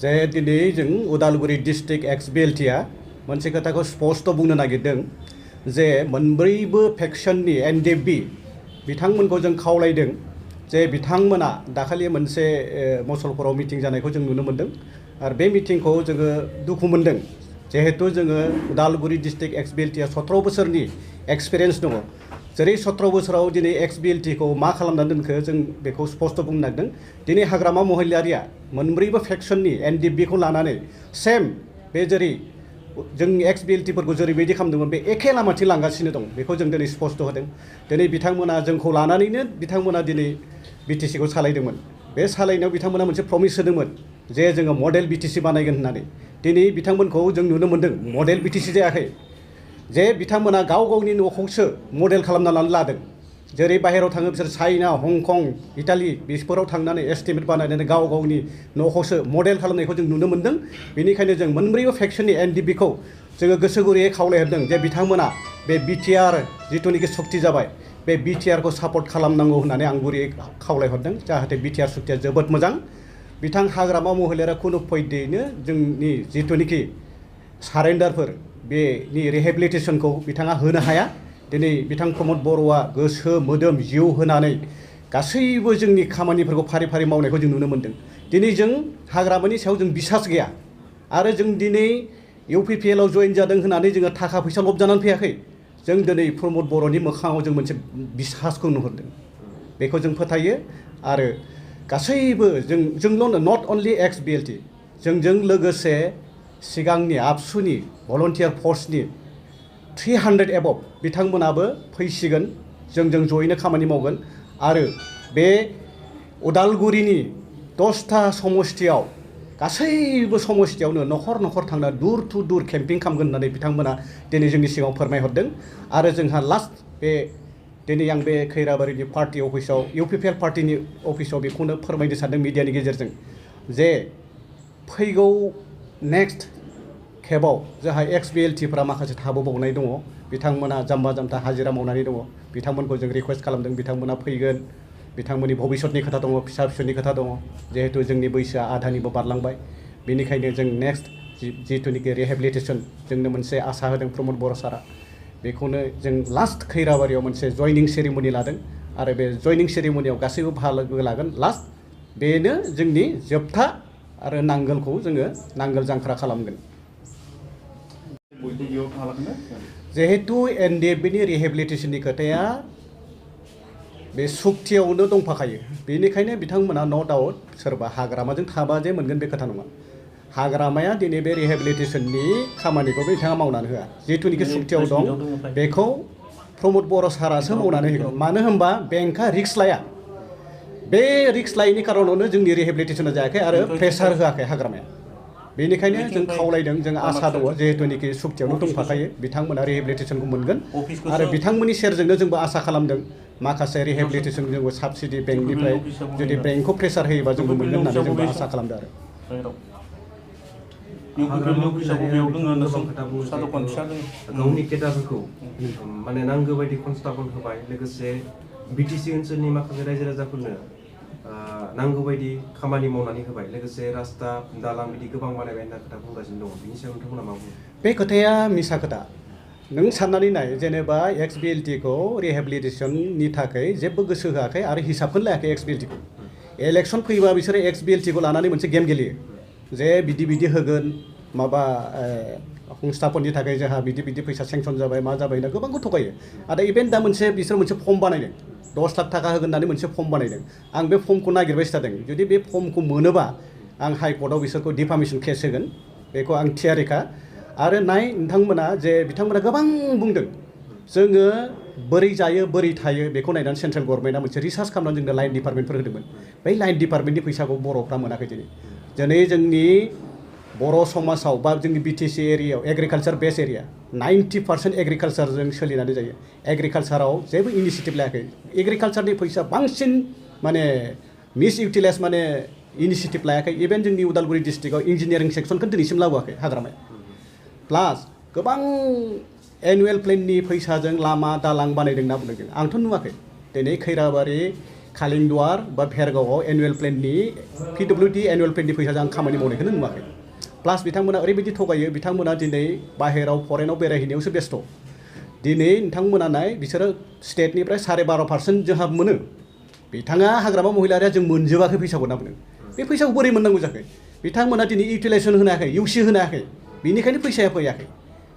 जे दिनै जों उदालगुरि डिस्ट्रिक्ट एक्स-बिएलटिआ मोनसे खोथाखौ स्पष्ट बुंनो नागिरदों जे मोनब्रैबो फेक्सननि एनडिएफबि बिथांमोनखौ जों खावलायदों जे बिथांमोना दाखालि मोनसे मसलपुराव मिटिं जानायखौ जों नुनो मोन्दों आरो बे मिटिंखौ जोङो दुखु मोन्दों जिहेतु जोङो उदालगुरि डिस्ट्रिक्ट एक्स-बिएलटिआ 17 बोसोरनि एक्सपिरियेन्स दङ जेरै 17 बोसोराव दिनै एक्स-बिएलटिखौ मा खालामनानै दोनखो जों बेखौ स्पष्ट बुंनो नागिरदों दिनै हाग्रामा महिलारिया मोनब्रैबो फेक्सननि एनडिएफबिखौ लानानै सेम बे जेरै जों एक्स-बिएलटिफोरखौ जेरैबायदि खालामदोंमोन बे एखे लामाथिं लांगासिनो दं बेखौ जों दिनै स्पष्ट होदों दिनै बिथांमोना जोंखौ लानानैनो बिथांमोना दिनै बिटिसिखौ सालायदोंमोन बे सालायनायाव बिथांमोना मोनसे प्रमिस होदोंमोन जे जोङो मडेल बिटिसि बानायगोन होननानै दिनै बिथांमोनखौ जों नुनो मोन्दों मडेल बिटिसि जायाखै जे बिथांमोना गाव गावनि न'खौसो मडेल खालामनानै लादों जेरै बाहेरायाव थाङो बिसोर चाइना हंकं इटालि बेफोराव थांनानै एस्टिमेट बानायनानै गाव गावनि न'खौसो मडेल खालामनायखौ जों नुनो मोन्दों बेनिखायनो जों मोनब्रैबो फेक्सननि एनडिएफबिखौ जोङो गोसो गुरैयै खावलायहरदों जे बिथांमोना बे बिटिआर जिथुनिखि सक्ति जाबाय बे बिटिआरखौ सापर्ट खालामनांगौ होननानै आं गुरैयै खावलायहरदों जाहाथे बिटिआर सक्तिया जोबोद मोजां बिथां हाग्रामा महिलारिया खुनु फैदैनो जोंनि जिथुनिखि सारेन्डारफोर बेनि रिहेबिलिटेसनखौ बिथाङा होनो हाया दिनै बिथां प्रमद बर'आ गोसो मोदोम जिउ होनानै गासैबो जोंनि खामानिफोरखौ फारि फारि मावनायखौ जों नुनो मोन्दों दिनै जों हाग्रामानि सायाव जों बिसास गैया आरो जों दिनै इउपिपिएलआव जइन जादों होननानै जोङो थाखा फैसा लब जानानै फैयाखै जों दिनै प्रमद बर'नि मोखाङाव जों मोनसे बिसासखौ नुहुरदों बेखौ जों फोथायो आरो गासैबो जोंल' नट अनलि एक्स-बिएलटि जोंजों लोगोसे सिगांनि आबसुनि भलन्टियार फर्सनि 300 एबभ बिथांमोनाबो फैसिगोन जोंजों जयैनो खामानि मावगोन आरो बे उदालगुरिनि 10टा समस्तियाव गासैबो समस्तियावनो नखर नखर थांना दुर टु दुर केम्पिं खालामगोन होननानै बिथांमोना दिनै जोंनि सिगाङाव फोरमायहरदों आरो जोंहा लास्ट बे दिनै आं बे खैराबारिनि पार्टि अफिसाव इउपिपिएल पार्टिनि अफिसाव बेखौनो फोरमायनो सानदों मिडियानि गेजेरजों जे फैगौ नेक्स्ट खेबाव जोंहा एक्स-बिएलटिफ्रा माखासे थाबोबावनाय दङ बिथांमोना जाम्बा जाम्था हाजिरा मावनानै दङ बिथांमोनखौ जों रिकुवेस्ट खालामदों बिथांमोना फैगोन बिथांमोननि भबिष्यतनि खोथा दङ फिसा फिसौनि खोथा दङ जिहेतु जोंनि बैसोआ आधानिबो बारलांबाय बेनिखायनो जों नेक्स्ट जिथुनिखि रिहेबिलिटेसन जोंनो मोनसे आसा होदों प्रमद बर' सारा बेखौनो जों लास्ट खैराबारियाव मोनसे जयनिं सेरेमनि लादों आरो बे जयनिं सेरेमनियाव गासैबो बाहागो लागोन लास्ट बेनो जोंनि जोबथा आरो नांगोलखौ जोङो नांगोल जांख्रा खालामगोन जिहेतु एनडिएफबिनि रिहेबिलिटेसननि खोथाया बे सुक्तियावनो दंफाखायो बेनिखायनो बिथांमोना नो डाउट सोरबा हाग्रामाजों थाबा जे मोनगोन बे खोथा नङा हाग्रामाया दिनै बे रिहेबिलिटेसननि खामानिखौ बिथाङा मावनानै होआ जिथुनिखि सुक्तियाव दं बेखौ प्रमद बर' सारासो मावनानै होगोन मानो होनबा बेंकआ रिक्स लाया बे रिक्स लायैनि खारनावनो जोंनि रिहेबिलिटेसना जायाखै आरो प्रेसार होआखै हाग्रामाया बेनिखायनो जों खावलायदों जों आसा दङ जिहेतुनिखि सुक्तियावनो दंफाखायो बिथांमोना रिहेबिलिटेसनखौ मोनगोन आरो बिथांमोननि सेरजोंनो जोंबो आसा खालामदों माखासे रिहेबिलिटेसन जोंबो साबसिडि बेंकनिफ्राय जुदि बेंकखौ प्रेसार होयोबा जोंबो मोनगोन होननानै जोंबो आसा खालामदों आरो गावनि केडारफोरखौ माने नांगौ बायदि कनस्टेबल होबाय लोगोसे बिटिसि ओनसोलनि माखासे रायजो राजाफोरनो नांगौ बायदि खामानि मावनानै होबाय लोगोसे रास्ता दालां बिदि गोबां बानायबाय होनना खोथा बुंगासिनो दङ बिनि सायाव नोंथांमोना मा बुङो बे खोथाया मिसा खोथा नों साननानै नाय जेनेबा एक्स-बिएलटिखौ रिहेबिलिटेसननि थाखाय जेबो गोसो होआखै आरो हिसाबखौनो लायाखै एक्स-बिएलटिखौ इलेक्सन फैबा बिसोरो एक्स-बिएलटिखौ लानानै मोनसे गेम गेलेयो जे बिदि होगोन माबा संस्थाफोरनि थाखाय जोंहा बिदि फैसा सेंसन जाबाय मा जाबाय ना गोबांखौ थगायो आरो इभेन दा बिसोर मोनसे फर्म बानायदों 10 लाख थाखा होगोन होननानै मोनसे फर्म बानायदों आं बे फर्मखौ नागिरबाय थादों जुदि बे फर्मखौ मोनोबा आं हाइकर्टआव बिसोरखौ डिफामेसन केस होगोन बेखौ आं थियारिखा आरो नोंथांमोना जे बिथांमोना गोबां बुंदों जोङो बोरै जायो बोरै थायो बेखौ नायनानै सेन्ट्रेल गभर्नमेन्टआ मोनसे रिसार्च खालामनानै जोंनो लाइन डिपार्टमेन्टफोर होदोंमोन बै लाइन डिपार्टमेन्टनि फैसाखौ बर'फ्रा मोनाखै दिनै जोंनि बर' समाजाव बा जोंनि बिटिसि एरियायाव एग्रिकालचार बेस एरिया 90% एग्रिकालचारजों सोलिनानै जायो एग्रिकालचाराव जेबो इनिशिएटिभ लायाखै एग्रिकालचारनि फैसा बांसिन माने मिस इउटिलाइज माने इनिशिएटिभ लायाखै इभेन जोंनि उदालगुरि डिस्ट्रिक्टआव इन्जिनियारिं सेक्सनखौ दिनैसिम लाबोआखै हाग्रामाया प्लास गोबां एनुवेल प्लेननि फैसाजों लामा दालां बानायदों होनना बुंदों आंथ' नुवाखै दिनै खैराबारि कालिंदुवार बा भेरगावआव एनुवेल प्लेननि PWD एनुवेल प्लेननि फैसाजों आं खामानि मावनायखौनो नुवाखै प्लास बिथांमोना ओरैबायदि थगायो बिथांमोना दिनै बाहेराव फरेनाव बेरायहैनायावसो बेस्थ' दिनै नोंथांमोना नाय बिसोरो स्टेटनिफ्राय 12.5% जोंहा मोनो बिथाङा हाग्रामा महिलारिया जों मोनजोबाखै फैसाखौ ना मोनो बे फैसाखौ बोरै मोननांगौ जाखो बिथांमोना दिनै इउटिलाइजेसन होनो हायाखै इउसि होनो हायाखै बेनिखायनो फैसाया फैयाखै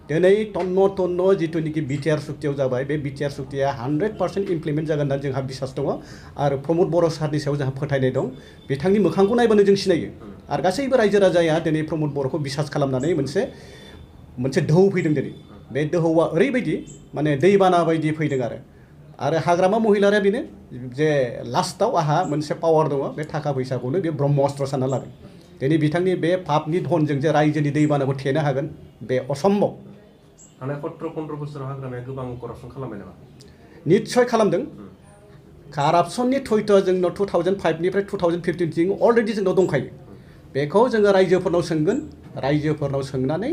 दिनै तन्न जिथुनिखि बिटिआर सुक्तियाव जाबाय बे बिटिआर सुक्तिया 100% इमप्लिमेन्ट जागोन होनना जोंहा बिसास दङ आरो प्रमद बर' सारनि सायाव जोंहा फोथायनाय दं बिथांनि मोखांखौ नायबानो जों सिनायो आरो गासैबो रायजो राजाया दिनै प्रमद बर'खौ बिसास खालामनानै मोनसे दोहौ फैदों दिनै बे दोहौआ ओरैबायदि माने दैबाना बायदि फैदों आरो हाग्रामा महिलारिया बेनो जे लास्टआव आहा मोनसे पावार दङ बे थाखा फैसाखौनो बे ब्रह्मअस्त्र सानना लादों दिनै बिथांनि बे पापनि धनजों जे रायजोनि दैबानाखौ थेनो हागोन बे असम्भब थांनाय 17-15 बोसोराव हाग्रामाया गोबां करापसन खालामबाय नामा निस्सय खालामदों कारापसननि थयथ'आ जोंनाव 2005 निफ्राय 2015 सिम अलरेडि जोंनाव दंखायो बेखौ जोङो रायजोफोरनाव सोंगोन रायजोफोरनाव सोंनानै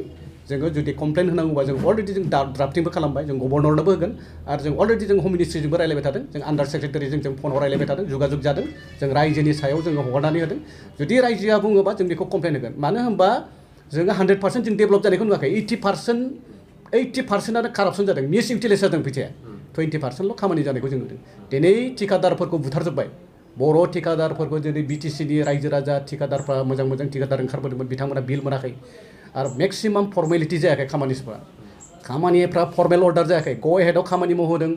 जोङो जुदि कमप्लेन होनांगौबा जों अलरेडि जों ड्राफ्टिंबो खालामबाय जों गभर्नरनोबो होगोन आरो जों अलरेडि जों हम मिनिस्ट्रिजोंबो रायलायबाय थादों जों आन्डार सेक्रेटारिजों जों फनाव रायलायबाय थादों जुगाजुग जादों जों रायजोनि सायाव जोङो हगारनानै होदों जुदि रायजोआ बुङोबा जों बेखौ कमप्लेन होगोन मानो होनबा जोङो 100% जों डेभेलप जानायखौ नुवाखै 80% आनो कारापसन जादों मिस इउटिलाइज जादों फैसाया 20%ल' खामानि जानायखौ जों नुदों दिनै थिकादारफोरखौ बुथारजोब्बाय बर' थिकादारफोरखौ दिनै बिटिसिनि रायजो राजा थिकादारफ्रा मोजां थिकादार ओंखारबोदोंमोन बिथांमोना बिल मोनाखै आरो मेक्सिमाम फर्मेलिटि जायाखै खामानिफ्रा फर्मेल अर्डार जायाखै ग हेडआव खामानि मावहोदों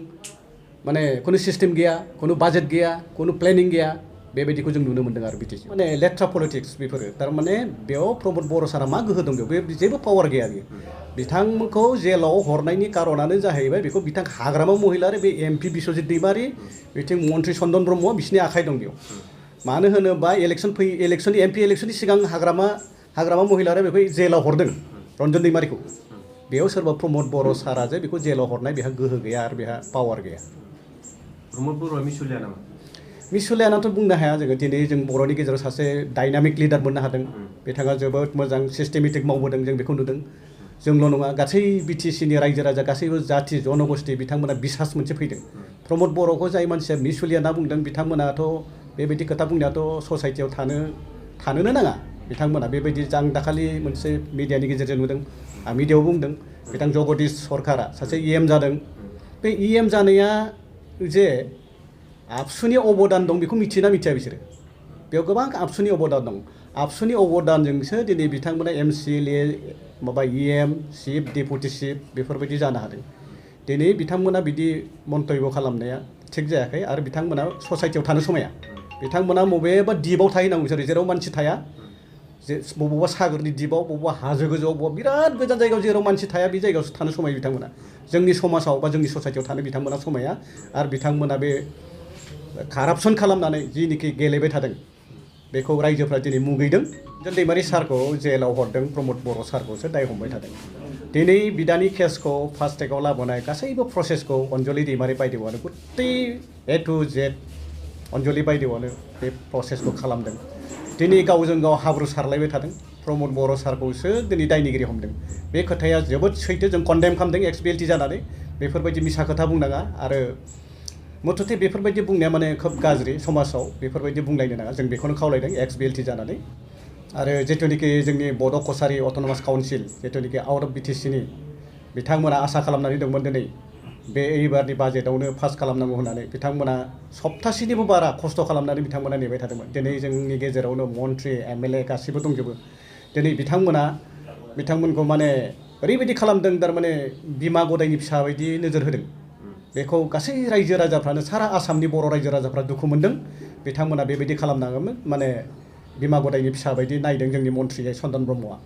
माने खुनु सिस्टेम गैया खुनु बाजेट गैया खुनु प्लेनिं गैया बेबायदिखौ जों नुनो मोन्दों आरो बिटिसि माने लेथ्रा पलिटिक्स बेफोरो थारमाने बेयाव प्रमद बर' सारा मा गोहो दं बेयाव बे जेबो पावार गैया बियो बिथांमोनखौ जेलाव हरनायनि कारनानो जाहैबाय बेखौ बिथां हाग्रामा महिलारि बे MP बिश्वजित दैमारि बिथिं मन्त्रि चन्दन ब्रह्म बिसिनि आखाइ दं बेयाव मानो होनोबा इलेक्सननि MP इलेक्सननि सिगां हाग्रामा महिलारिया बेखौ जेलाव हरदों रन्जन दैमारिखौ बेयाव सोरबा प्रमद बर' सारा जे बेखौ जेलाव हरनाय बेहा गोहो गैया आरो बेहा पावार गैया प्रमद बर'आ मिसुलिया नामा मिसुलियानाथ' बुंनो हाया जोङो दिनै जों बर'नि गेजेराव सासे डायनामिक लिडार मोननो हादों बिथाङा जोबोद मोजां सिस्टेमेटिक मावबोदों जों बेखौ नुदों जोंल' नङा गासै बिटिसिनि रायजो राजा गासैबो जाथि जनगोष्ठी बिथांमोना बिसास मोनसे फैदों प्रमद बर'खौ जाय मानसिया मिसुलिया होनना बुंदों बिथांमोनाथ' बेबायदि खोथा बुंनायाथ' ससाइटियाव थानोनो नाङा बिथांमोना बेबायदि आं दाखालि मोनसे मिडियानि गेजेरजों नुदों आं मिडियायाव बुंदों बिथां जगदीश सरकारा सासे EM जादों बे EM जानाया जे आबसुनि अबदान दं बेखौ मिथियोना मिथिया बिसोरो बेयाव गोबां आबसुनि अबदान दं आबसुनि अबदानजोंसो दिनै बिथांमोना MCLA माबा EM चिफ डेपुटि चिफ बेफोरबायदि जानो हादों दिनै बिथांमोना बिदि मन्तब्य खालामनाया थिग जायाखै आरो बिथांमोना ससाइटियाव थानो समाया बिथांमोना बबेबा दिपआव थाहैनांगौ बिसोरो जेराव मानसि थाया जे बबेबा सागरनि दिपआव बबेबा हाजो गोजौआव बबेबा बिराद गोजान जायगायाव जेराव मानसि थाया बे जायगायावसो थानो समायो बिथांमोना जोंनि समाजाव बा जोंनि ससाइटियाव थानो बिथांमोना समाया आरो बिथांमोना बे कारापसन खालामनानै जिनिखि गेलेबाय थादों बेखौ रायजोफ्रा दिनै मुगैदों दैमारि सारखौ जेलाव हरदों प्रमद बर' सारखौसो दाय हमबाय थादों दिनै बिदानि केसखौ फार्स्ट ट्रेकआव लाबोनाय गासैबो प्रसेसखौ अन्जलि दैमारि बायदेवआनो गुत्तै A to Z अन्जलि बायदेवआनो बे प्रसेसखौ खालामदों दिनै गावजों गाव हाब्रु सारलायबाय थादों प्रमद बर' सारखौसो दिनै दायनिगिरि हमदों बे खोथाया जोबोद सैथो जों कन्डेम खालामदों XBLT जानानै बेफोरबायदि मिसा खोथा बुंनाङा आरो मथथे बेफोरबायदि बुंनाया माने खोब गाज्रि समाजाव बेफोरबायदि बुंलायनो नाङा जों बेखौनो खावलायदों XBLT जानानै आरो जिथुनिखि जोंनि बड' कसारि अट'नमास काउन्सिल जिथुनिखि आउट अफ बिटिसिनि बिथांमोना आसा खालामनानै दंमोन दिनै बे एबारनि बाजेटआवनो पास खालामनांगौ होननानै बिथांमोना सप्तासेनिबो बारा खस्थ' खालामनानै बिथांमोना नेबाय थादोंमोन दिनै जोंनि गेजेरावनो मन्त्रि MLA गासिबो दंजोबो दिनै बिथांमोनखौ माने ओरैबायदि खालामदों थारमाने बिमा गदायनि फिसा बायदि नोजोर होदों बेखौ गासै रायजो राजाफ्रानो सारा आसामनि बर' रायजो राजाफ्रा दुखु मोनदों बिथांमोना बेबायदि खालामनाङामोन माने बिमा गदायनि फिसा बायदि नायदों जोंनि मन्त्रि चन्दन ब्रह्मआ